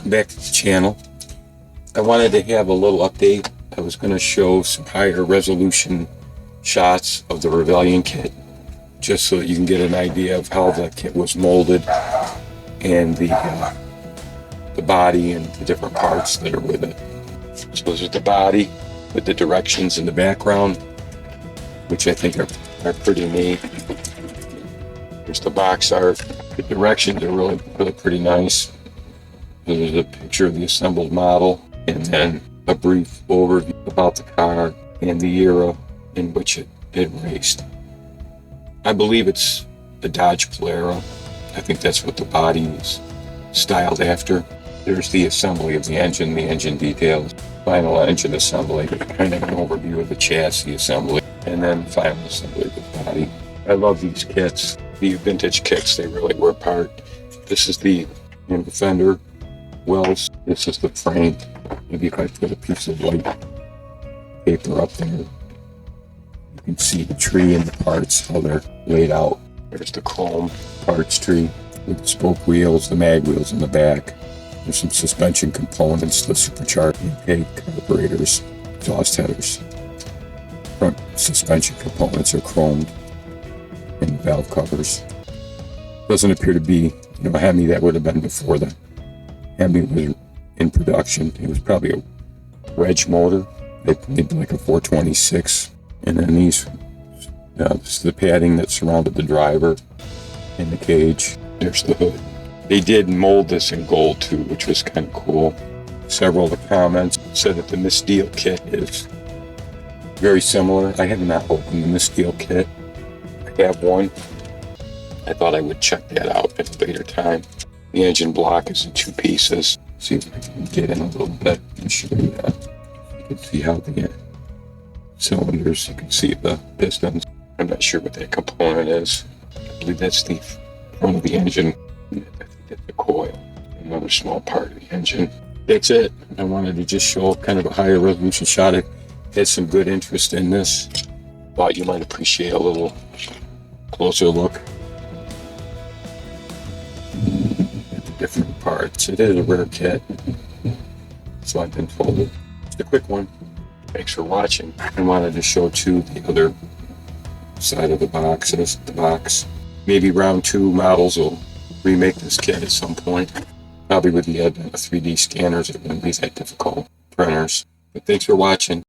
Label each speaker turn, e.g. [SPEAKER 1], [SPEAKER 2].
[SPEAKER 1] welcome back to the channel. I wanted to have a little update. I was going to show some higher resolution shots of the Revellion Kit, just so that you can get an idea of how the kit was molded and the body and the different parts that are with it. So this is the body with the directions in the background, which I think are pretty neat. There's the box art. The directions are really pretty nice. There's a picture of the assembled model, and then a brief overview about the car and the era in which it raced. I believe it's the Dodge Polara. I think that's what the body is styled after. There's the assembly of the engine details, final engine assembly, kind of an overview of the chassis assembly, and then final assembly of the body. I love these kits. The vintage kits, they really were apart. This is the fender wells. This is the frame. Maybe if I put a piece of white paper up there, you can see the tree and the parts, how they're laid out. There's the chrome parts tree with the spoke wheels, the mag wheels in the back. There's some suspension components, the supercharged intake, carburetors, exhaust headers. Front suspension components are chromed, and valve covers. Doesn't appear to be, a Hemi. That would have been before the Hemi was in production. It was probably a wedge motor, maybe like a 426. And then this is the padding that surrounded the driver and the cage. There's the hood. They did mold this in gold too, which was kind of cool. Several of the comments said that the Misdeal kit is very similar. I have not opened the Misdeal kit. I have one. I thought I would check that out at a later time. The engine block is in two pieces. See if I can get in a little bit and show you that. You can see how the cylinders, you can see the pistons. I'm not sure what that component is. I believe that's the front of the engine. I think that's the coil. Another small part of the engine. That's it. I wanted to just show kind of a higher resolution shot. I had some good interest in this. Thought you might appreciate a little closer look at the different parts. It is a rare kit, so I've been told. Just a quick one. Thanks for watching. I wanted to show too the other side of the box. This is the box. Maybe round 2 models will remake this kit at some point. Probably with the advent of 3D scanners, it wouldn't be that difficult. Printers. But thanks for watching.